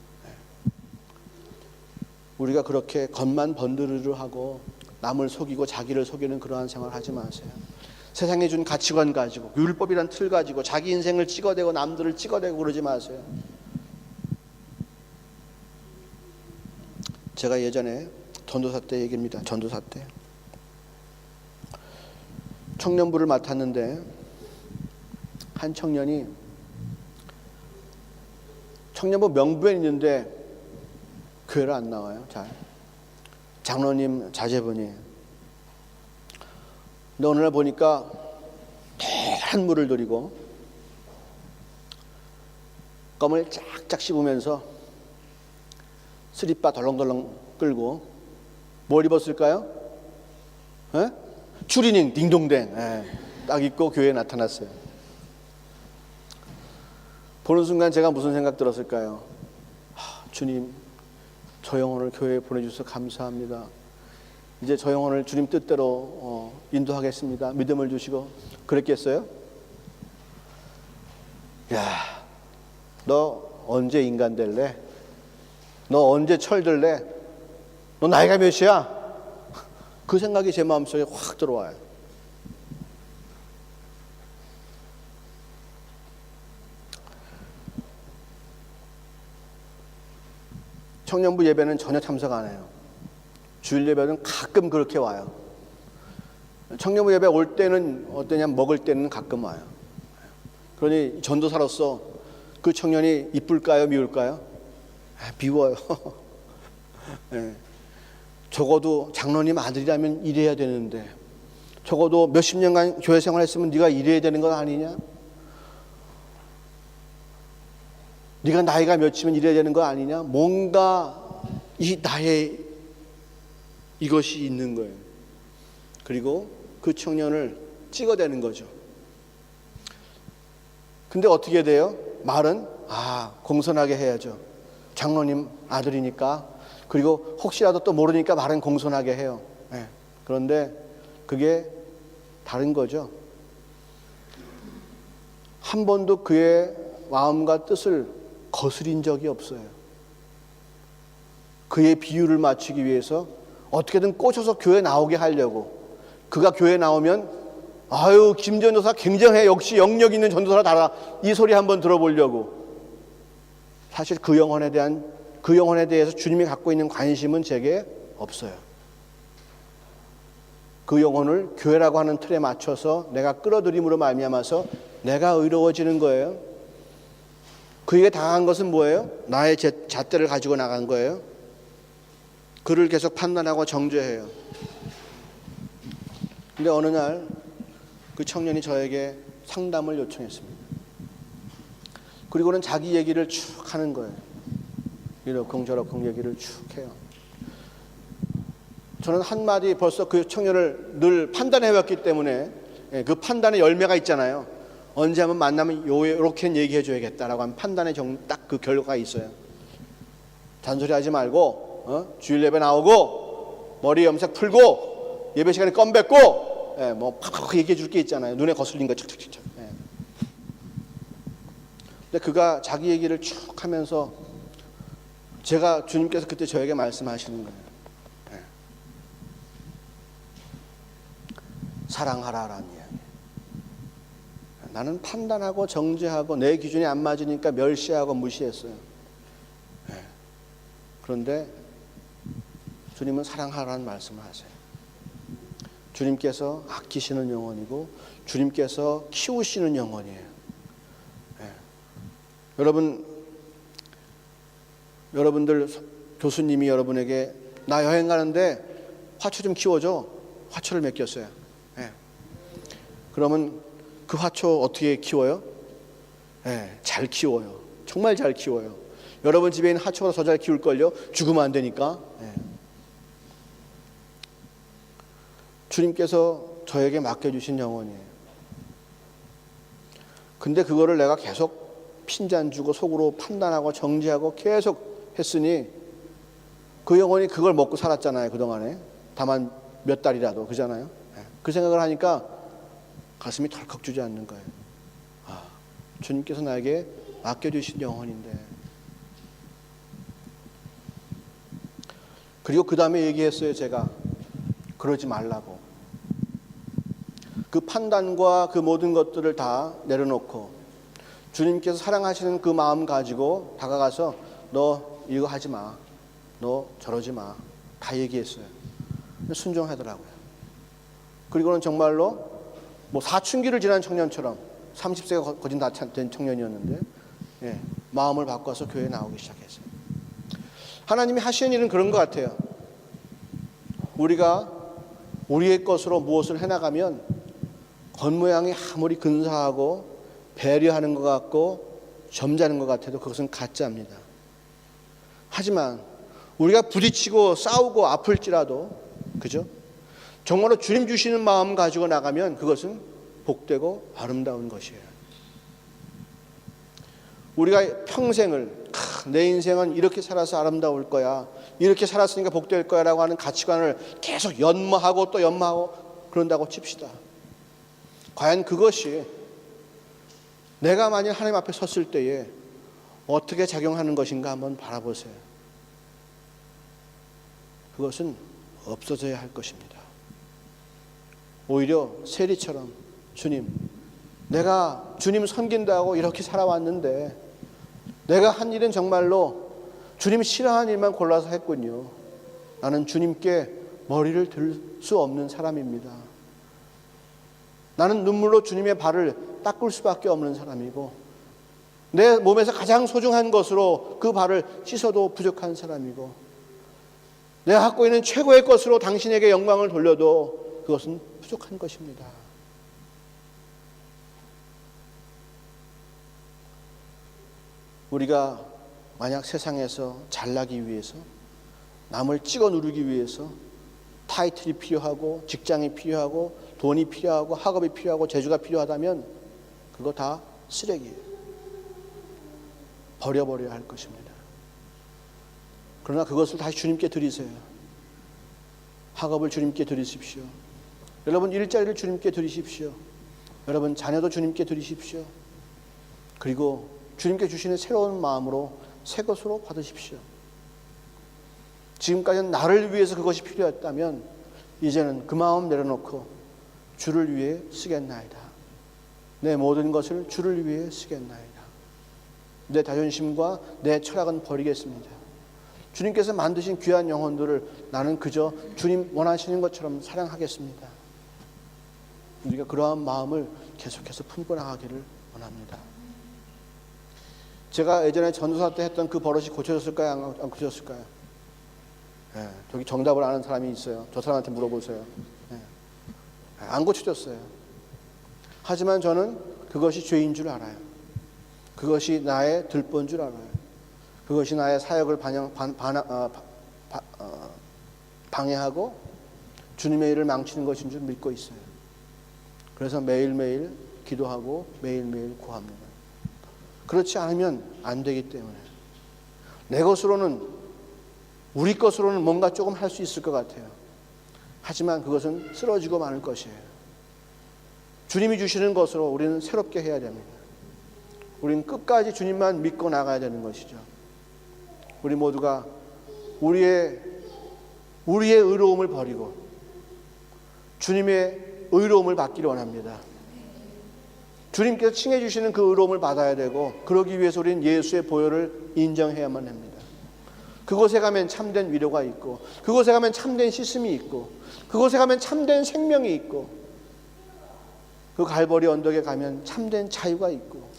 우리가 그렇게 겉만 번드르르 하고 남을 속이고 자기를 속이는 그러한 생활을 하지 마세요. 세상에 준 가치관 가지고, 율법이란 틀 가지고 자기 인생을 찍어대고 남들을 찍어대고 그러지 마세요. 제가 예전에 전도사 때 얘기입니다. 전도사 때 청년부를 맡았는데 한 청년이 청년부 명부에 있는데 교회를 안 나와요. 잘. 장로님 자제분이. 근데 어느 날 보니까 대한 물을 들이고 껌을 쫙쫙 씹으면서 스리빠 덜렁덜렁 끌고 뭘 입었을까요? 추리닝 딩동댕 딱 입고 교회에 나타났어요. 보는 순간 제가 무슨 생각 들었을까요? 주님, 저 영혼을 교회에 보내주셔서 감사합니다. 이제 저 영혼을 주님 뜻대로 인도하겠습니다. 믿음을 주시고 그랬겠어요? 야, 너 언제 인간 될래? 너 언제 철들래? 너 나이가 몇이야? 그 생각이 제 마음속에 확 들어와요. 청년부 예배는 전혀 참석 안 해요. 주일 예배는 가끔 그렇게 와요. 청년부 예배 올 때는 어떠냐면 먹을 때는 가끔 와요. 그러니 전도사로서 그 청년이 이쁠까요? 미울까요? 미워요. 네. 적어도 장로님 아들이라면 이래야 되는데, 적어도 몇십 년간 교회 생활했으면 네가 이래야 되는 건 아니냐? 네가 나이가 몇이면 이래야 되는 거 아니냐? 뭔가 이 나의 이것이 있는 거예요. 그리고 그 청년을 찍어대는 거죠. 근데 어떻게 돼요? 말은 공손하게 해야죠. 장로님 아들이니까. 그리고 혹시라도 또 모르니까 말은 공손하게 해요. 그런데 그게 다른 거죠. 한 번도 그의 마음과 뜻을 거스린 적이 없어요. 그의 비유를 맞추기 위해서 어떻게든 꼬셔서 교회 나오게 하려고. 그가 교회 나오면 김 전도사 굉장해, 역시 영역 있는 전도사라 이 소리 한번 들어보려고. 사실 그 영혼에 대해서 주님이 갖고 있는 관심은 제게 없어요. 그 영혼을 교회라고 하는 틀에 맞춰서 내가 끌어들임으로 말미암아서 내가 의로워지는 거예요. 그에게 당한 것은 뭐예요? 나의 잣대를 가지고 나간 거예요. 그를 계속 판단하고 정죄해요. 근데 어느 날 그 청년이 저에게 상담을 요청했습니다. 그리고는 자기 얘기를 쭉 하는 거예요. 이러쿵저러쿵 얘기를 쭉 해요. 저는 한마디 벌써 그 청년을 늘 판단해왔기 때문에 그 판단의 열매가 있잖아요. 언제 한번 만나면 요렇게 얘기해 줘야겠다라고 하는 판단의 딱 그 결과가 있어요. 잔소리하지 말고 주일 예배 나오고 머리 염색 풀고 예배 시간에 껌 뱉고 뭐 팍팍 얘기해 줄 게 있잖아요. 눈에 거슬린 거 착착착착. 근데 그가 자기 얘기를 쭉 하면서 제가 주님께서 그때 저에게 말씀하시는 거예요. 사랑하라라는 이야기. 나는 판단하고 정죄하고 내 기준이 안 맞으니까 멸시하고 무시했어요. 그런데 주님은 사랑하라는 말씀을 하세요. 주님께서 아끼시는 영혼이고 주님께서 키우시는 영혼이에요. 여러분들 교수님이 여러분에게 나 여행 가는데 화초 좀 키워줘. 화초를 맡겼어요. 그러면 그 화초 어떻게 키워요? 잘 키워요. 정말 잘 키워요. 여러분 집에 있는 화초보다 더 잘 키울걸요? 죽으면 안 되니까. 주님께서 저에게 맡겨주신 영혼이에요. 근데 그거를 내가 계속 핀잔 주고 속으로 판단하고 정죄하고 계속 했으니 그 영혼이 그걸 먹고 살았잖아요. 그동안에. 다만 몇 달이라도. 그잖아요. 그 생각을 하니까 가슴이 덜컥 주저앉는 거예요. 주님께서 나에게 맡겨주신 영혼인데. 그리고 그 다음에 얘기했어요. 제가 그러지 말라고. 그 판단과 그 모든 것들을 다 내려놓고 주님께서 사랑하시는 그 마음 가지고 다가가서 너 이거 하지 마. 너 저러지 마. 다 얘기했어요. 순종하더라고요. 그리고는 정말로 뭐 사춘기를 지난 청년처럼 30세가 거진 다 된 청년이었는데 마음을 바꿔서 교회에 나오기 시작했어요. 하나님이 하시는 일은 그런 것 같아요. 우리가 우리의 것으로 무엇을 해나가면 겉모양이 아무리 근사하고 배려하는 것 같고 점잖은 것 같아도 그것은 가짜입니다. 하지만 우리가 부딪히고 싸우고 아플지라도 그죠? 정말로 주님 주시는 마음 가지고 나가면 그것은 복되고 아름다운 것이에요. 우리가 평생을 내 인생은 이렇게 살아서 아름다울 거야, 이렇게 살았으니까 복될 거야 라고 하는 가치관을 계속 연마하고 또 연마하고 그런다고 칩시다. 과연 그것이 내가 만약 하나님 앞에 섰을 때에 어떻게 작용하는 것인가 한번 바라보세요. 그것은 없어져야 할 것입니다. 오히려 세리처럼 주님, 내가 주님 섬긴다고 이렇게 살아왔는데 내가 한 일은 정말로 주님 싫어하는 일만 골라서 했군요. 나는 주님께 머리를 들 수 없는 사람입니다. 나는 눈물로 주님의 발을 닦을 수밖에 없는 사람이고 내 몸에서 가장 소중한 것으로 그 발을 씻어도 부족한 사람이고 내가 갖고 있는 최고의 것으로 당신에게 영광을 돌려도 그것은 부족한 것입니다. 우리가 만약 세상에서 잘나기 위해서 남을 찍어 누르기 위해서 타이틀이 필요하고 직장이 필요하고 돈이 필요하고 학업이 필요하고 재주가 필요하다면 그거 다 쓰레기예요. 버려버려야 할 것입니다. 그러나 그것을 다시 주님께 드리세요. 학업을 주님께 드리십시오. 여러분 일자리를 주님께 드리십시오. 여러분 자녀도 주님께 드리십시오. 그리고 주님께 주시는 새로운 마음으로 새 것으로 받으십시오. 지금까지는 나를 위해서 그것이 필요했다면 이제는 그 마음 내려놓고 주를 위해 쓰겠나이다. 내 모든 것을 주를 위해 쓰겠나이다. 내 자존심과 내 철학은 버리겠습니다. 주님께서 만드신 귀한 영혼들을 나는 그저 주님 원하시는 것처럼 사랑하겠습니다. 우리가 그러한 마음을 계속해서 품고 나가기를 원합니다. 제가 예전에 전도사 때 했던 그 버릇이 고쳐졌을까요? 안 고쳐졌을까요? 저기 정답을 아는 사람이 있어요. 저 사람한테 물어보세요. 안 고쳐졌어요. 하지만 저는 그것이 죄인 줄 알아요. 그것이 나의 들보인 줄 알아요. 그것이 나의 사역을 방해하고 주님의 일을 망치는 것인 줄 믿고 있어요. 그래서 매일매일 기도하고 매일매일 구합니다. 그렇지 않으면 안 되기 때문에 내 것으로는, 우리 것으로는 뭔가 조금 할 수 있을 것 같아요. 하지만 그것은 쓰러지고 마는 것이에요. 주님이 주시는 것으로 우리는 새롭게 해야 됩니다. 우리는 끝까지 주님만 믿고 나가야 되는 것이죠. 우리 모두가 우리의 의로움을 버리고 주님의 의로움을 받기를 원합니다. 주님께서 칭해 주시는 그 의로움을 받아야 되고, 그러기 위해서 우리는 예수의 보혈을 인정해야만 합니다. 그곳에 가면 참된 위로가 있고, 그곳에 가면 참된 씻음이 있고, 그곳에 가면 참된 생명이 있고, 그 갈보리 언덕에 가면 참된 자유가 있고,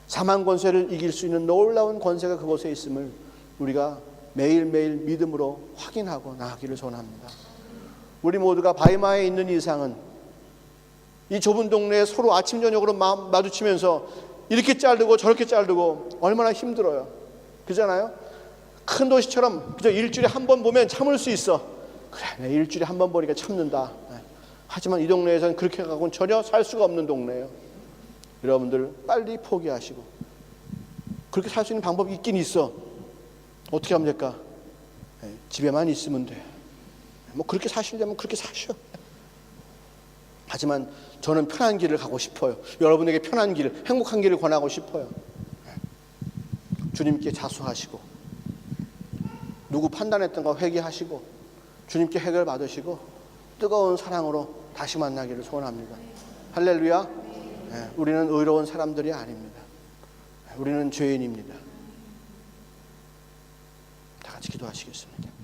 사망 권세를 이길 수 있는 놀라운 권세가 그곳에 있음을 우리가 매일매일 믿음으로 확인하고 나가기를 소원합니다. 우리 모두가 바이마에 있는 이상은 이 좁은 동네에 서로 아침 저녁으로 마주치면서 이렇게 자르고 저렇게 자르고 얼마나 힘들어요. 그잖아요. 큰 도시처럼 그저 일주일에 한 번 보면 참을 수 있어. 그래, 일주일에 한 번 보니까 참는다. 하지만 이 동네에서는 그렇게 가고는 전혀 살 수가 없는 동네예요. 여러분들 빨리 포기하시고, 그렇게 살 수 있는 방법이 있긴 있어. 어떻게 하면 될까? 집에만 있으면 돼. 뭐 그렇게 사시려면 그렇게 사셔. 하지만 저는 편한 길을 가고 싶어요. 여러분에게 편한 길, 행복한 길을 권하고 싶어요. 주님께 자수하시고, 누구 판단했던 거 회개하시고, 주님께 해결 받으시고 뜨거운 사랑으로 다시 만나기를 소원합니다. 할렐루야. 우리는 의로운 사람들이 아닙니다. 우리는 죄인입니다. 다 같이 기도하시겠습니다.